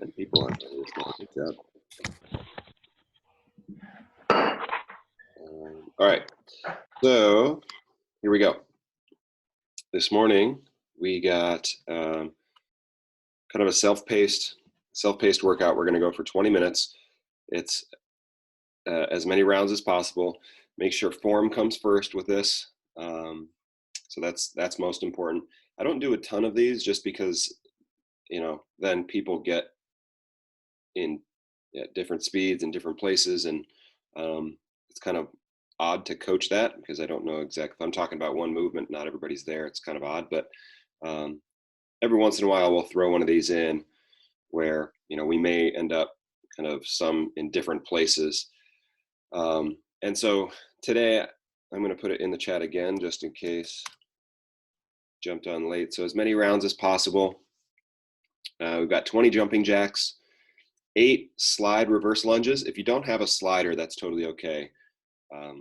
And people aren't doing this now. Good job. All right, so here we go. This morning we got kind of a self-paced workout. We're going to go for 20 minutes. It's as many rounds as possible. Make sure form comes first with this. So that's most important. I don't do a ton of these just because, then people get in at different speeds and different places, and it's kind of odd to coach that because I don't know exactly. If I'm talking about one movement, not everybody's there. It's kind of odd, but every once in a while we'll throw one of these in where we may end up kind of some in different places. And so today I'm going to put it in the chat again just in case jumped on late. So as many rounds as possible. We've got 20 jumping jacks, 8 slide reverse lunges. If you don't have a slider, that's totally okay. I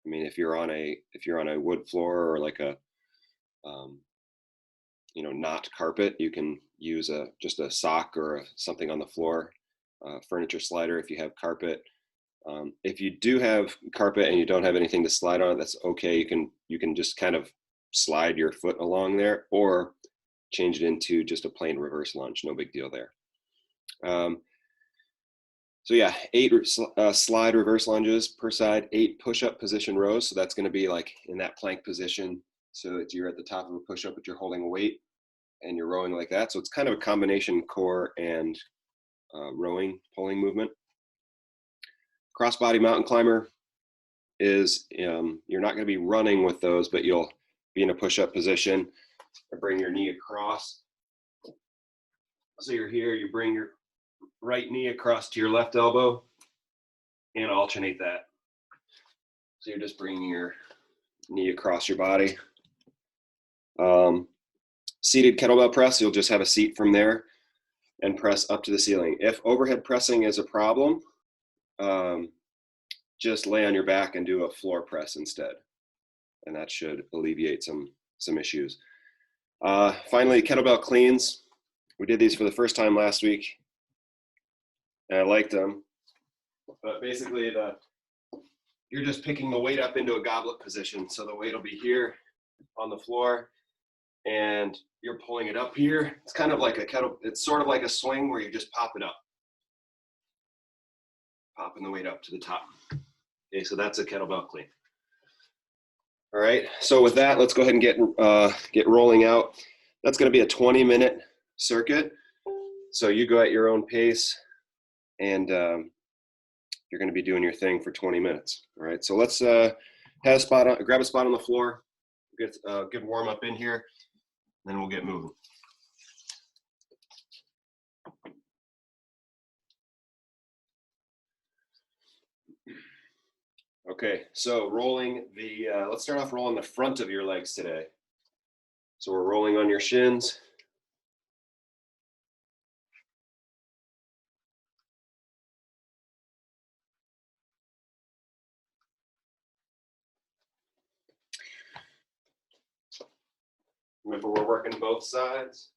mean, if you're on a wood floor or like a not carpet, you can use just a sock or something on the floor, furniture slider if you have carpet. If you do have carpet and you don't have anything to slide on, that's okay. You can just kind of slide your foot along there or change it into just a plain reverse lunge. No big deal there. So yeah, 8 slide reverse lunges per side, 8 push-up position rows. So that's going to be like in that plank position so that you're at the top of a push-up, but you're holding a weight and you're rowing like that. So it's kind of a combination core and rowing, pulling movement. Crossbody mountain climber is, you're not going to be running with those, but you'll be in a push-up position or bring your knee across. So you're here, you bring your right knee across to your left elbow and alternate that. So you're just bringing your knee across your body. Seated kettlebell press, you'll just have a seat from there and press up to the ceiling. If overhead pressing is a problem, just lay on your back and do a floor press instead. And that should alleviate some issues. Finally, kettlebell cleans. We did these for the first time last week, and I liked them. But basically, you're just picking the weight up into a goblet position. So the weight will be here on the floor, and you're pulling it up here. It's kind of like it's sort of like a swing where you just pop it up. Popping the weight up to the top. Okay, so that's a kettlebell clean. All right, so with that, let's go ahead and get rolling out. That's going to be a 20-minute circuit. So you go at your own pace, and you're going to be doing your thing for 20 minutes. All right, so let's grab a spot on the floor, get a good warm up in here, then we'll get moving. Okay, so let's start off rolling the front of your legs today. So we're rolling on your shins. Remember, we're working both sides.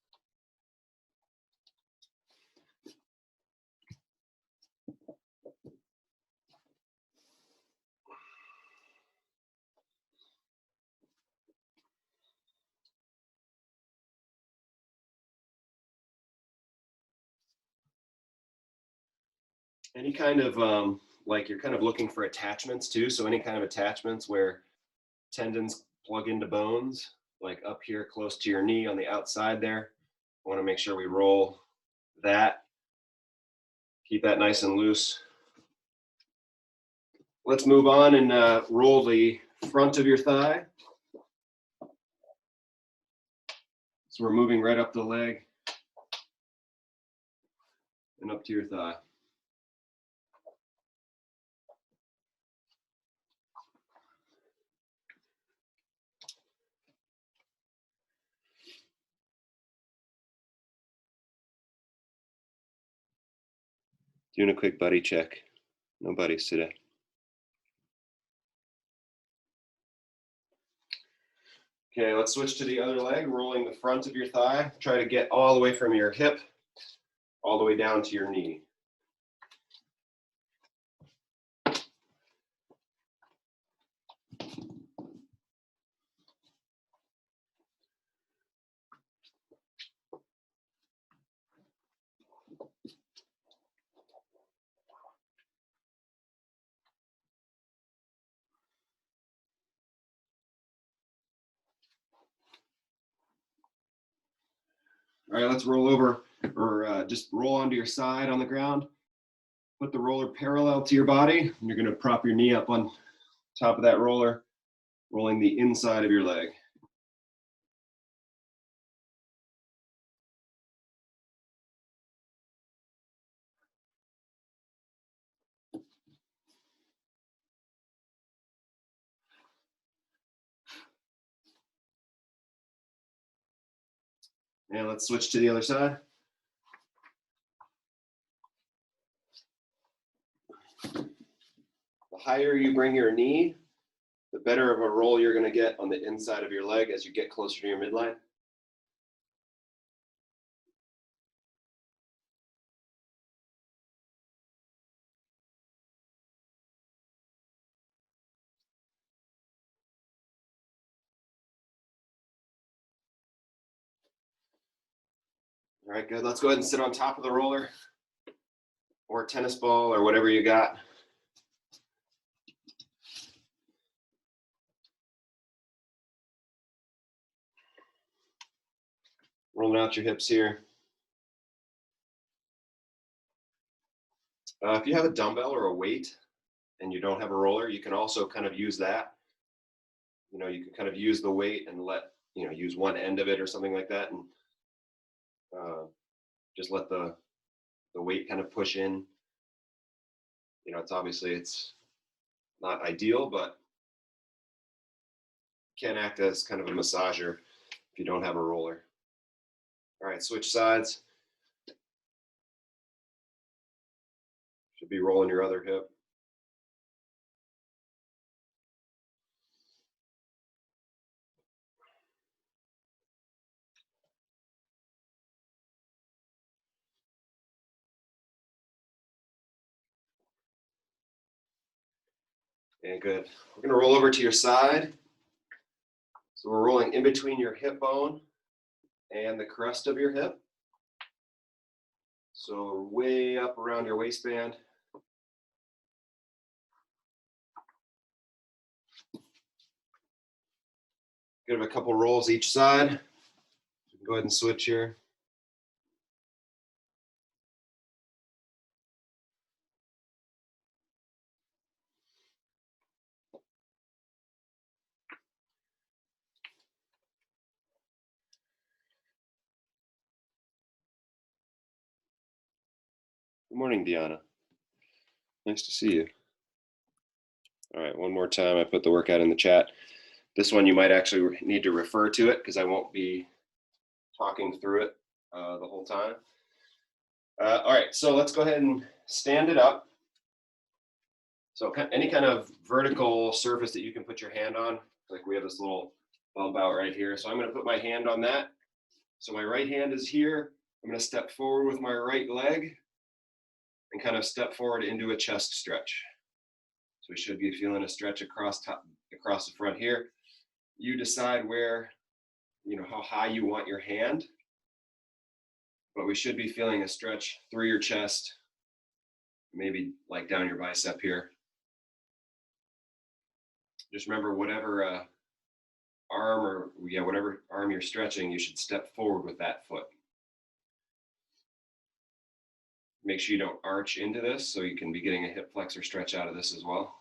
Any kind of, like you're kind of looking for attachments too. So any kind of attachments where tendons plug into bones, like up here close to your knee on the outside there. I want to make sure we roll that. Keep that nice and loose. Let's move on and roll the front of your thigh. So we're moving right up the leg and up to your thigh. Doing a quick buddy check. No buddies today. Okay, let's switch to the other leg, rolling the front of your thigh. Try to get all the way from your hip all the way down to your knee. All right, let's roll over, or just roll onto your side on the ground. Put the roller parallel to your body, and you're gonna prop your knee up on top of that roller, rolling the inside of your leg. And let's switch to the other side. The higher you bring your knee, the better of a roll you're going to get on the inside of your leg as you get closer to your midline. All right, good. Let's go ahead and sit on top of the roller or tennis ball or whatever you got. Rolling out your hips here. If you have a dumbbell or a weight and you don't have a roller, you can also kind of use that. You know, you can kind of use the weight and use one end of it or something like that, and just let the weight kind of push in. You know, it's not ideal, but can act as kind of a massager if you don't have a roller. All right, switch sides. Should be rolling your other hip. And good. We're going to roll over to your side. So we're rolling in between your hip bone and the crest of your hip. So way up around your waistband. Give it a couple rolls each side. Go ahead and switch here. Good morning, Deanna. Nice to see you. All right, one more time. I put the workout in the chat. This one you might actually need to refer to it because I won't be talking through it the whole time. All right, so let's go ahead and stand it up. So any kind of vertical surface that you can put your hand on, like we have this little bump out right here. So I'm going to put my hand on that. So my right hand is here. I'm going to step forward with my right leg and kind of step forward into a chest stretch. So we should be feeling a stretch across the front here. You decide where, how high you want your hand, but we should be feeling a stretch through your chest, maybe like down your bicep here. Just remember whatever whatever arm you're stretching, you should step forward with that foot. Make sure you don't arch into this, so you can be getting a hip flexor stretch out of this as well.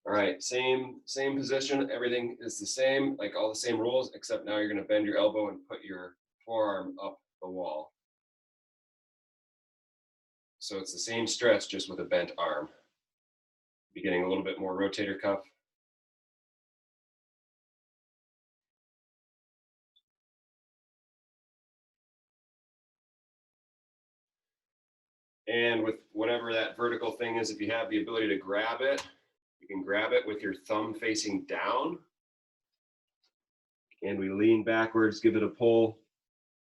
All right, same position. Everything is the same, like all the same rules, except now you're going to bend your elbow and put your forearm up the wall. So it's the same stretch, just with a bent arm. Be getting a little bit more rotator cuff. And with whatever that vertical thing is, if you have the ability to grab it, you can grab it with your thumb facing down. And we lean backwards, give it a pull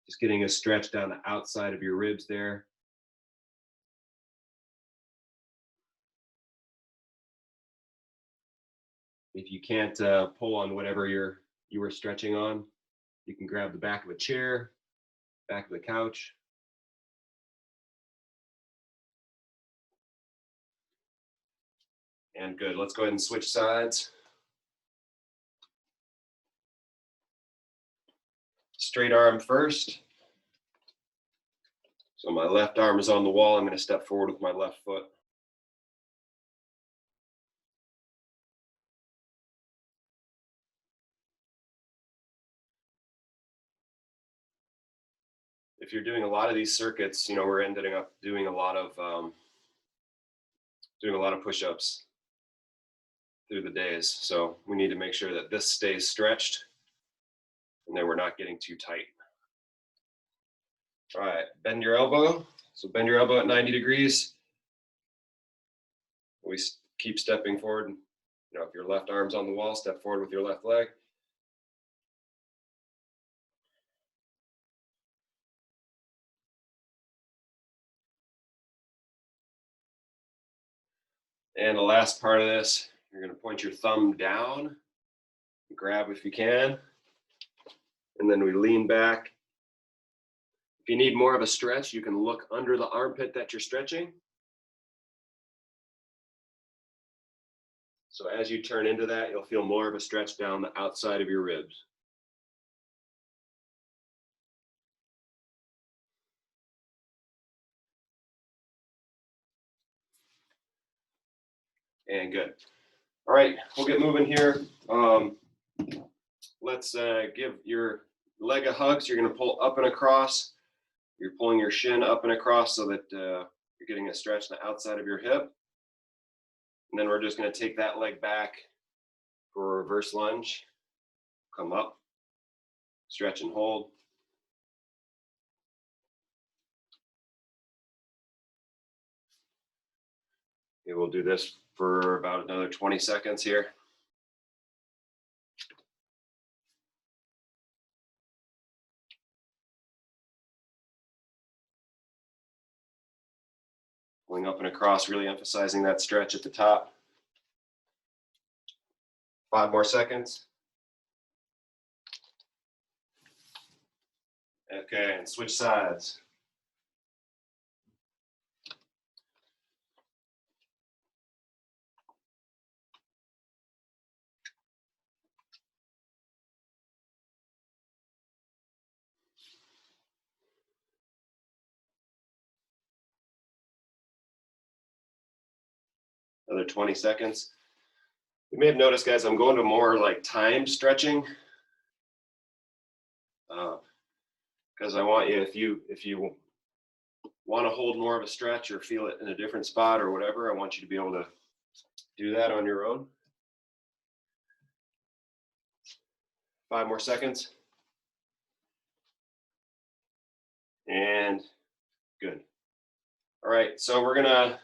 Just getting a stretch down the outside of your ribs there. If you can't pull on whatever you were stretching on, you can grab the back of a chair, back of the couch. And good. Let's go ahead and switch sides. Straight arm first. So my left arm is on the wall. I'm going to step forward with my left foot. If you're doing a lot of these circuits, we're ending up doing a lot of push-ups through the days. So we need to make sure that this stays stretched and that we're not getting too tight. All right, bend your elbow. So bend your elbow at 90 degrees. We keep stepping forward. If your left arm's on the wall, step forward with your left leg. And the last part of this, you're going to point your thumb down, grab if you can, and then we lean back. If you need more of a stretch, you can look under the armpit that you're stretching. So as you turn into that, you'll feel more of a stretch down the outside of your ribs. And good. All right, we'll get moving here. Let's give your leg a hug. So you're going to pull up and across. You're pulling your shin up and across so that you're getting a stretch on the outside of your hip. And then we're just going to take that leg back for a reverse lunge. Come up, stretch and hold. Okay, we'll do this for about another 20 seconds here. Pulling up and across, really emphasizing that stretch at the top. 5 more seconds. Okay, and switch sides. Another 20 seconds. You may have noticed, guys, I'm going to more like timed stretching. Because I want you, if you want to hold more of a stretch or feel it in a different spot or whatever, I want you to be able to do that on your own. 5 more seconds. And good. All right, so we're gonna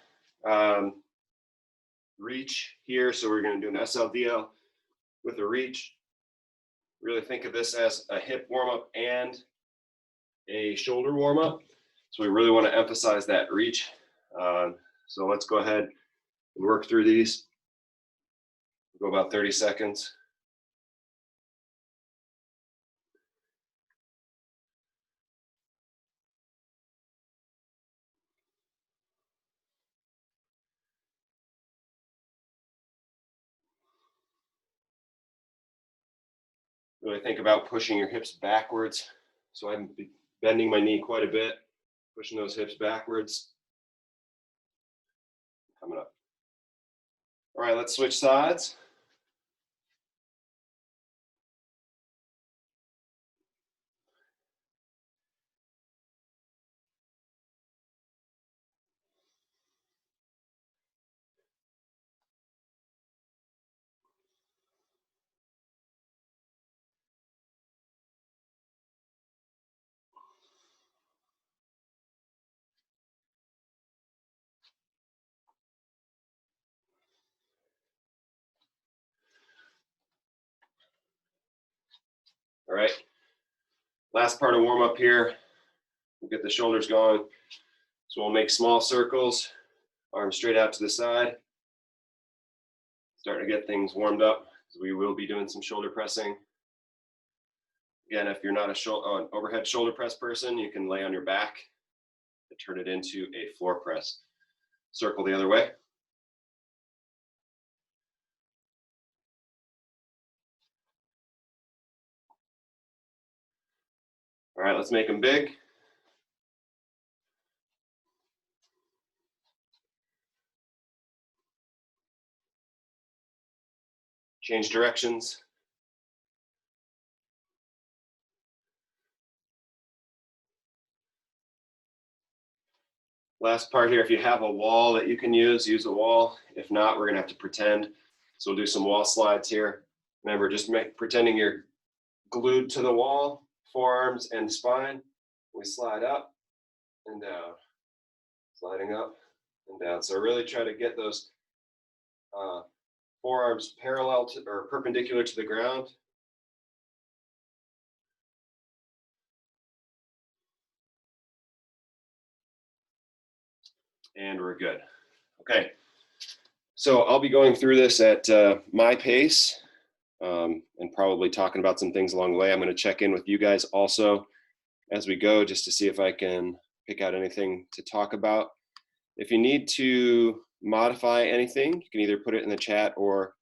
reach here. So we're gonna do an SLDL with a reach. Really think of this as a hip warm-up and a shoulder warm-up. So we really want to emphasize that reach. So let's go ahead and work through these. We'll go about 30 seconds. Really think about pushing your hips backwards. So I'm bending my knee quite a bit, pushing those hips backwards. Coming up. All right, let's switch sides. All right, Last part of warm up here, we'll get the shoulders going. So we'll make small circles, arms straight out to the side. Starting to get things warmed up, because we will be doing some shoulder pressing. Again, if you're not an overhead shoulder press person, you can lay on your back and turn it into a floor press. Circle the other way. All right, let's make them big. Change directions. Last part here, if you have a wall that you can use a wall. If not, we're gonna have to pretend. So we'll do some wall slides here. Remember, just pretending you're glued to the wall, forearms and spine. We slide up and down, sliding up and down. So really try to get those forearms parallel to or perpendicular to the ground. And we're good. Okay. So I'll be going through this at my pace and probably talking about some things along the way. I'm going to check in with you guys also as we go, just to see if I can pick out anything to talk about. If you need to modify anything, you can either put it in the chat or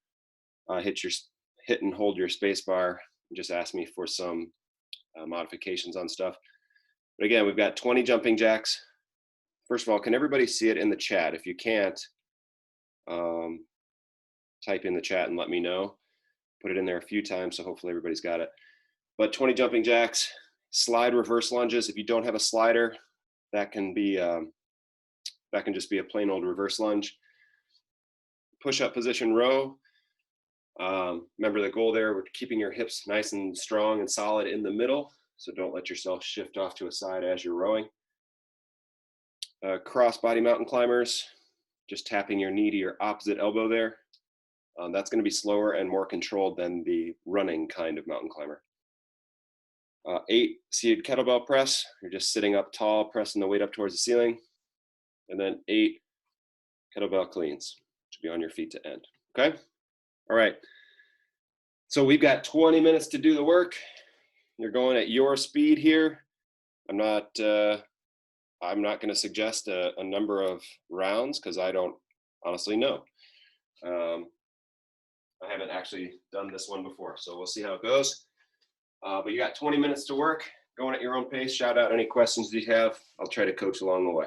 hit and hold your space bar and just ask me for some modifications on stuff. But again, we've got 20 jumping jacks. First of all, can everybody see it in the chat? If you can't, type in the chat and let me know. Put it in there a few times, so hopefully everybody's got it. But 20 jumping jacks, slide reverse lunges. If you don't have a slider, that can just be a plain old reverse lunge. Push-up position row. Remember the goal there, we're keeping your hips nice and strong and solid in the middle, so don't let yourself shift off to a side as you're rowing. Cross body mountain climbers, just tapping your knee to your opposite elbow there. That's going to be slower and more controlled than the running kind of mountain climber. 8 seated kettlebell press. You're just sitting up tall, pressing the weight up towards the ceiling. And then 8 kettlebell cleans, which will be on your feet to end. Okay? All right. So we've got 20 minutes to do the work. You're going at your speed here. I'm not going to suggest a number of rounds because I don't honestly know. I haven't actually done this one before, so we'll see how it goes. But you got 20 minutes to work, going at your own pace. Shout out any questions that you have. I'll try to coach along the way.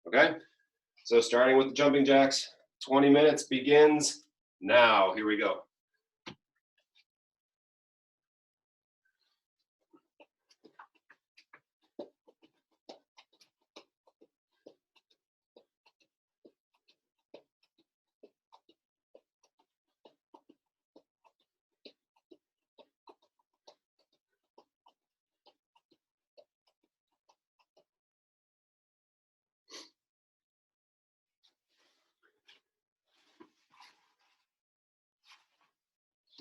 Okay? So starting with the jumping jacks, 20 minutes begins now. Here we go.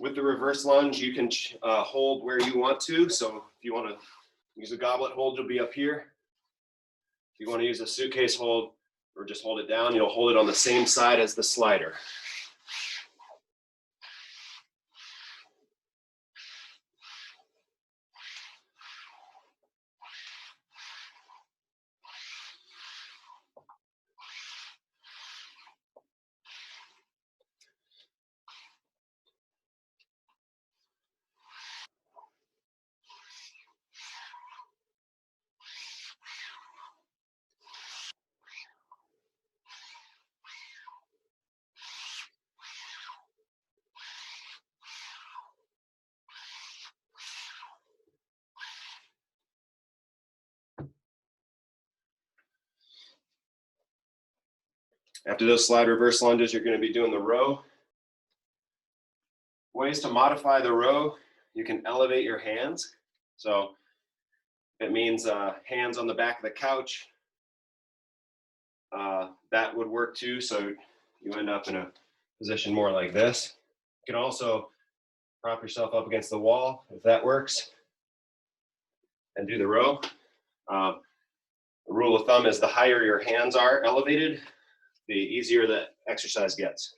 With the reverse lunge, you can hold where you want to. So if you want to use a goblet hold, you'll be up here. If you want to use a suitcase hold or just hold it down, you'll hold it on the same side as the slider. After those slide reverse lunges, you're going to be doing the row. Ways to modify the row, you can elevate your hands. So it means hands on the back of the couch. That would work too, so you end up in a position more like this. You can also prop yourself up against the wall if that works. and do the row. The rule of thumb is the higher your hands are elevated, the easier the exercise gets.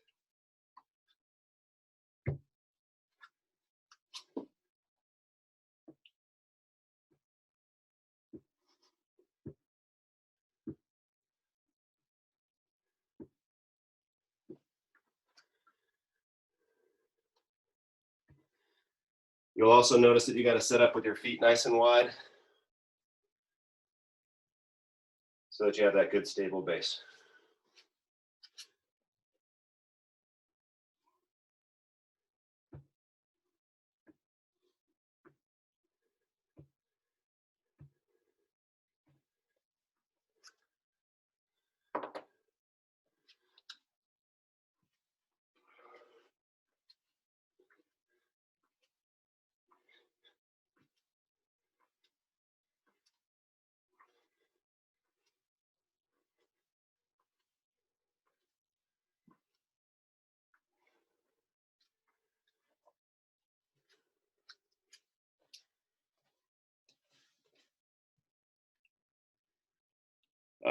You'll also notice that you got to set up with your feet nice and wide so that you have that good stable base.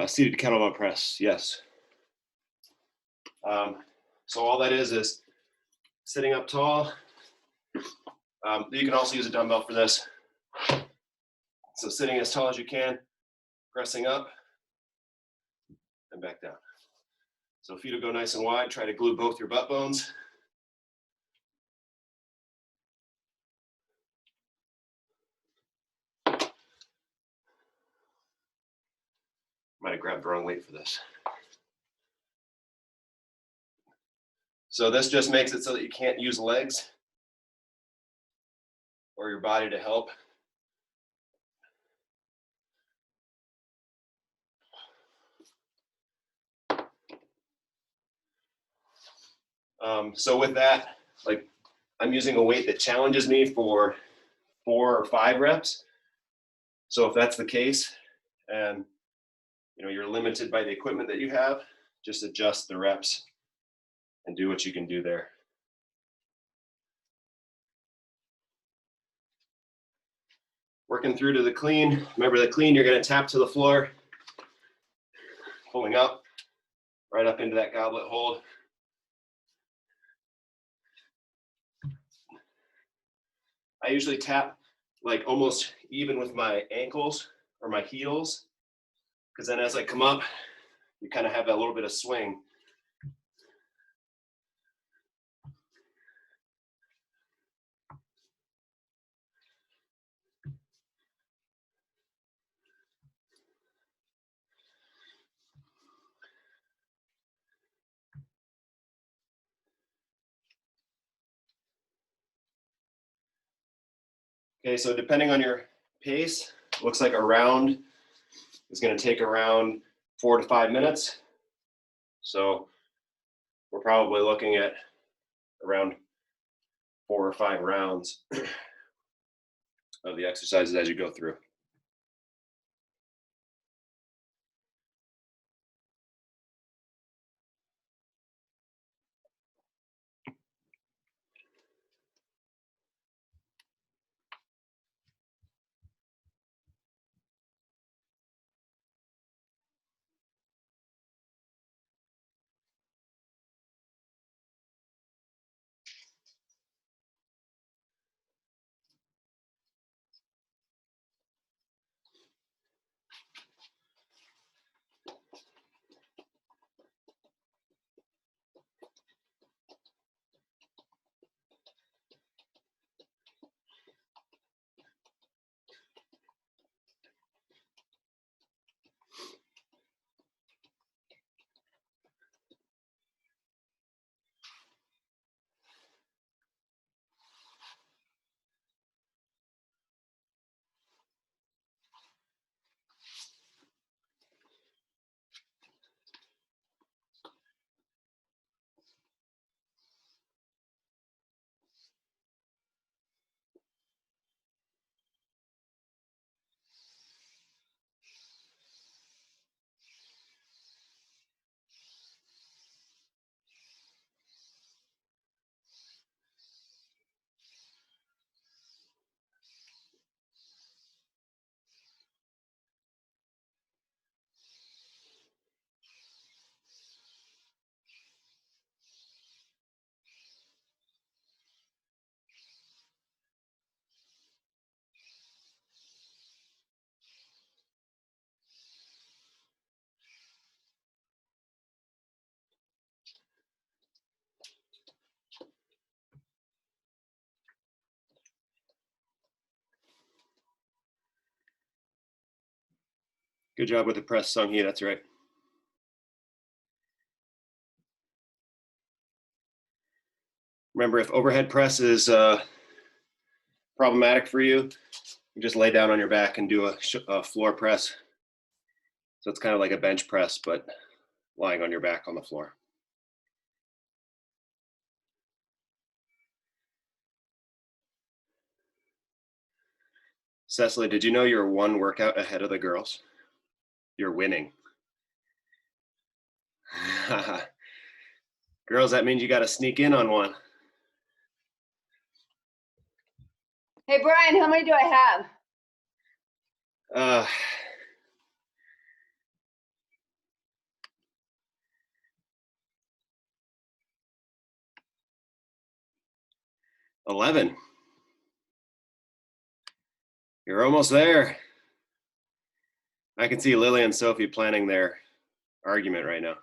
Seated kettlebell press, yes. So all that is sitting up tall. You can also use a dumbbell for this. So sitting as tall as you can, pressing up and back down. So feet will go nice and wide. Try to glue both your butt bones. Might have grabbed the wrong weight for this. So this just makes it so that you can't use legs or your body to help. So with that, like I'm using a weight that challenges me for 4 or 5 reps. So if that's the case, and you're limited by the equipment that you have, just adjust the reps and do what you can do there. Working through to the clean. Remember the clean, you're going to tap to the floor, pulling up, right up into that goblet hold. I usually tap like almost even with my ankles or my heels, because then as I come up, you kind of have that little bit of swing. Okay, so depending on your pace, looks like a round is going to take around 4 to 5 minutes. So we're probably looking at around 4 or 5 rounds of the exercises as you go through. Good job with the press, Sung-hee, that's right. Remember, if overhead press is problematic for you, you just lay down on your back and do a floor press. So it's kind of like a bench press, but lying on your back on the floor. Cecily, did you know you're one workout ahead of the girls? You're winning. Girls, that means you got to sneak in on one. Hey, Brian, how many do I have? 11. You're almost there. I can see Lily and Sophie planning their argument right now.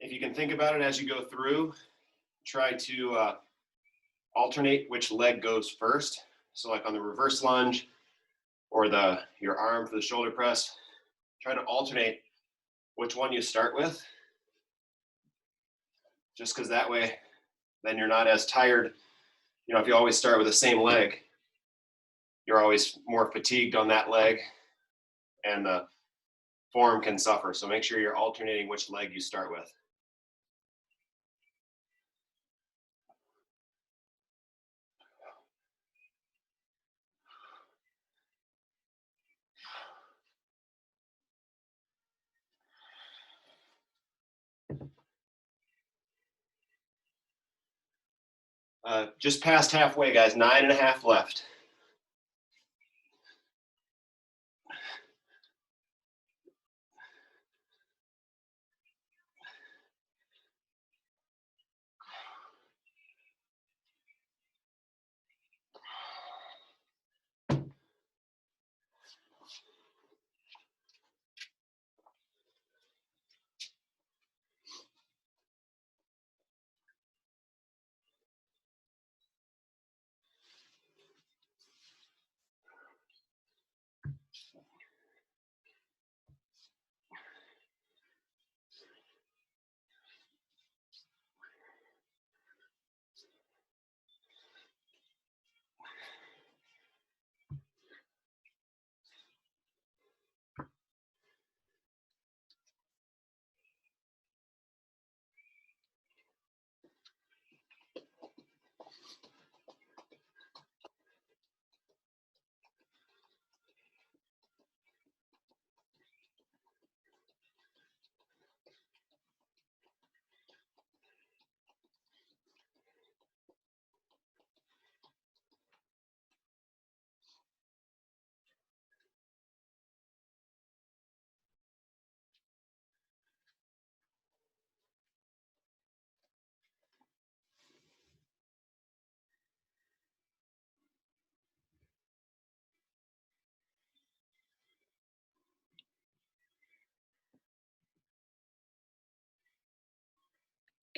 If you can think about it as you go through, try to alternate which leg goes first. So like on the reverse lunge or your arm for the shoulder press, try to alternate which one you start with. Just because that way, then you're not as tired. You know, if you always start with the same leg, you're always more fatigued on that leg and the form can suffer. So make sure you're alternating which leg you start with. Just past halfway, guys, 9.5 left.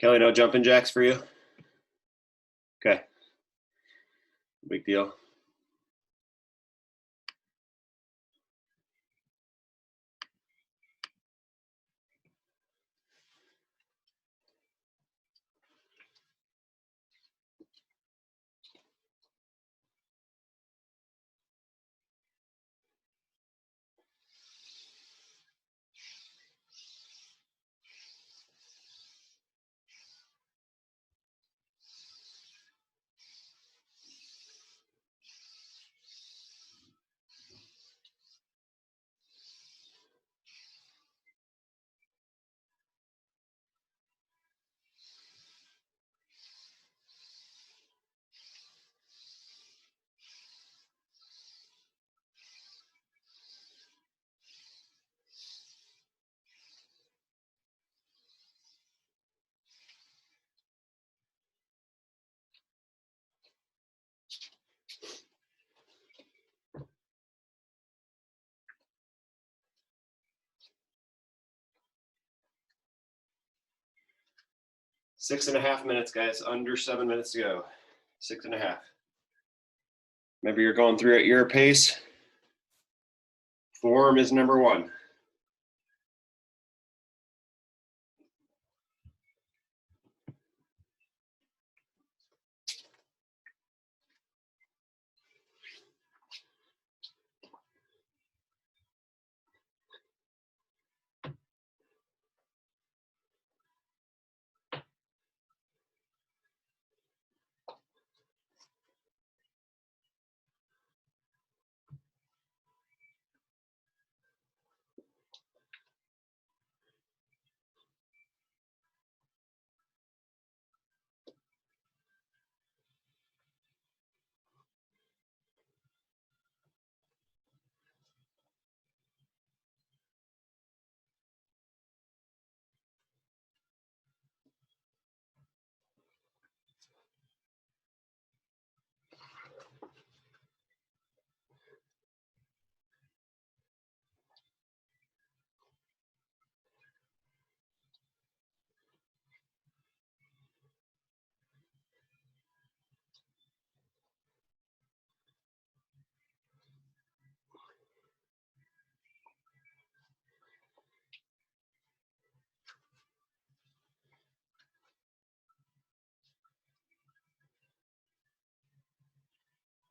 Kelly, no jumping jacks for you? Okay. Big deal. 6.5 minutes, guys. Under 7 minutes to go. 6.5. Remember, you're going through at your pace. Form is number one.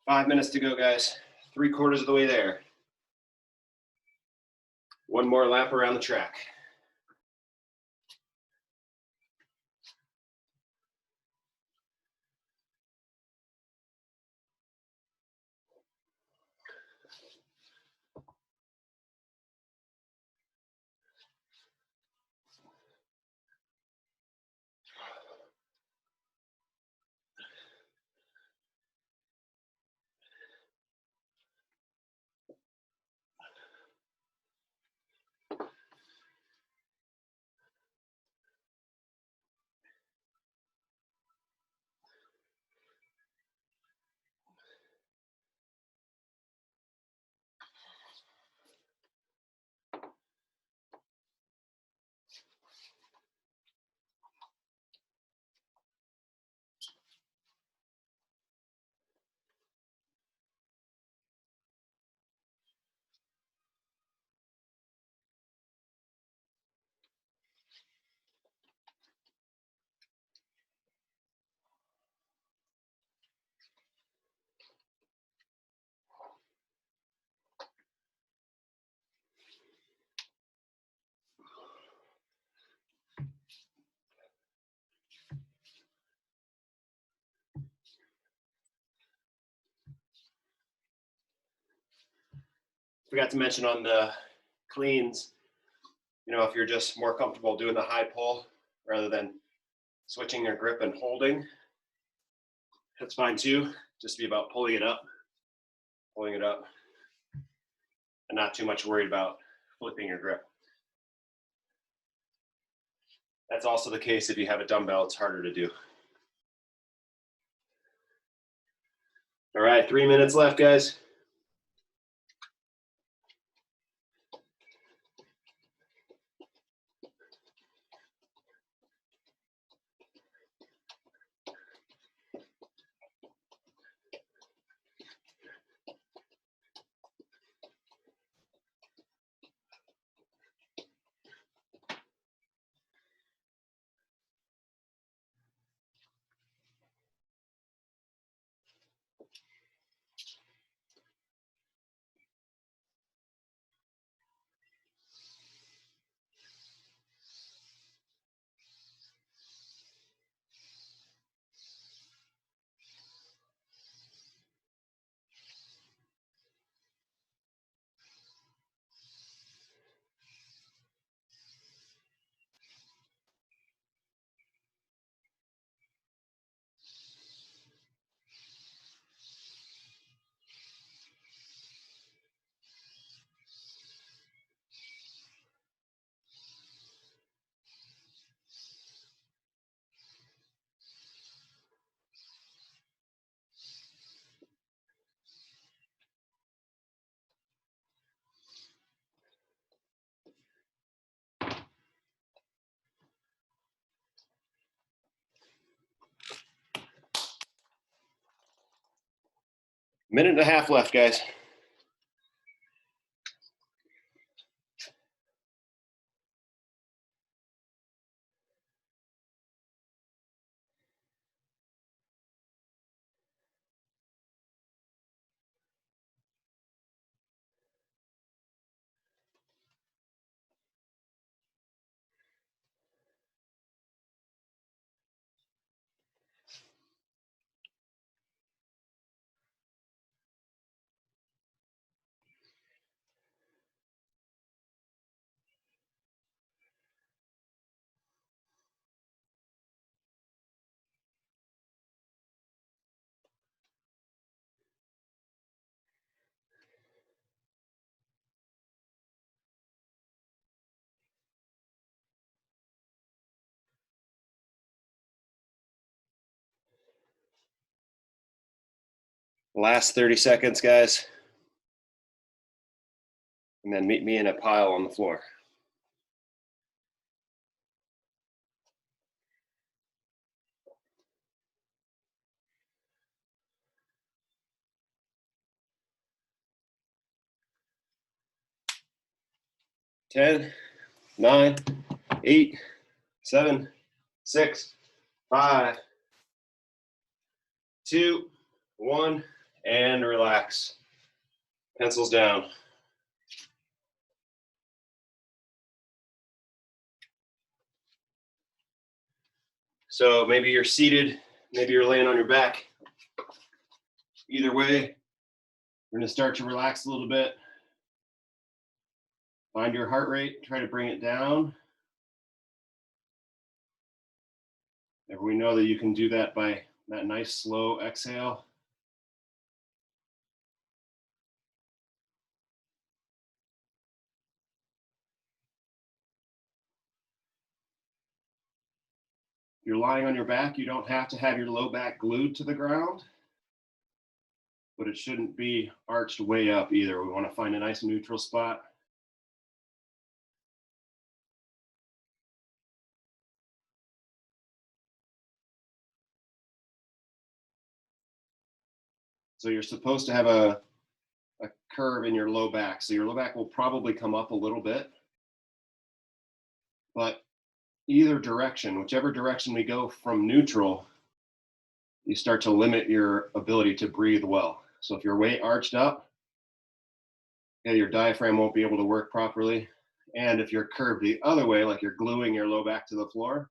Five minutes to go, guys. 3/4 of the way there. One more lap around the track. Forgot to mention on the cleans, you know, if you're just more comfortable doing the high pull rather than switching your grip and holding, that's fine too. Just be about pulling it up, and not too much worried about flipping your grip. That's also the case if you have a dumbbell, it's harder to do. All right, 3 minutes left, guys. Minute and a half left, guys. Last 30 seconds, guys. And then meet me in a pile on the floor. Ten, 9, 8, 7, 6, 5, 2, 1, and relax. Pencils down. So maybe you're seated, maybe you're laying on your back. Either way, we're gonna start to relax a little bit. Find your heart rate, try to bring it down. And we know that you can do that by that nice slow exhale. If you're lying on your back, you don't have to have your low back glued to the ground, but it shouldn't be arched way up either. We want to find a nice neutral spot. So you're supposed to have a curve in your low back. So your low back will probably come up a little bit, but either direction, whichever direction we go from neutral, you start to limit your ability to breathe well. So if you're way arched up, yeah, your diaphragm won't be able to work properly. And if you're curved the other way, like you're gluing your low back to the floor,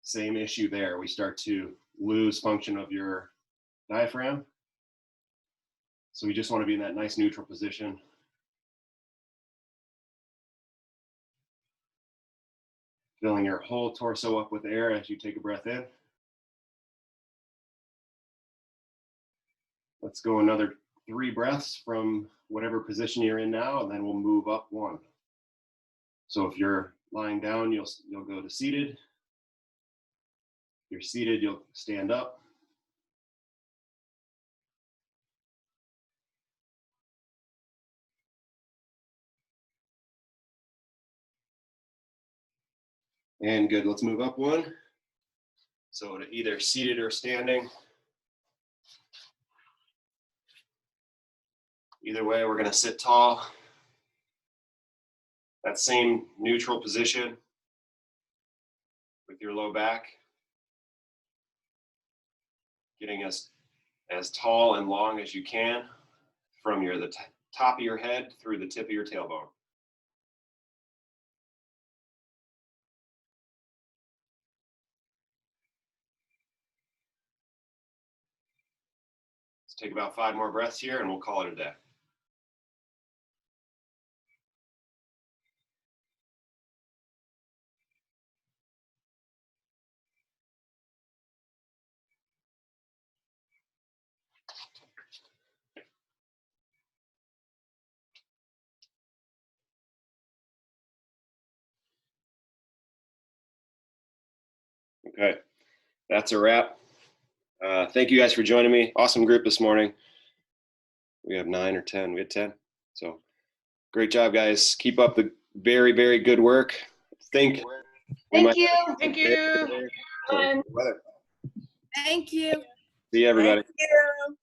same issue there. We start to lose function of your diaphragm. So we just want to be in that nice neutral position. Filling your whole torso up with air as you take a breath in. Let's go another 3 breaths from whatever position you're in now, and then we'll move up 1. So if you're lying down, you'll go to seated. If you're seated, you'll stand up. And good, let's move up 1. So to either seated or standing. Either way, we're gonna sit tall. That same neutral position with your low back. Getting as tall and long as you can from the top of your head through the tip of your tailbone. Let's take about 5 more breaths here and we'll call it a day. Okay, that's a wrap. Thank you guys for joining me. Awesome group this morning. We have 9 or 10. We had 10. So great job, guys. Keep up the very, very good work. Thank you. Thank you. And Weather. Thank you. See you, everybody. Thank you.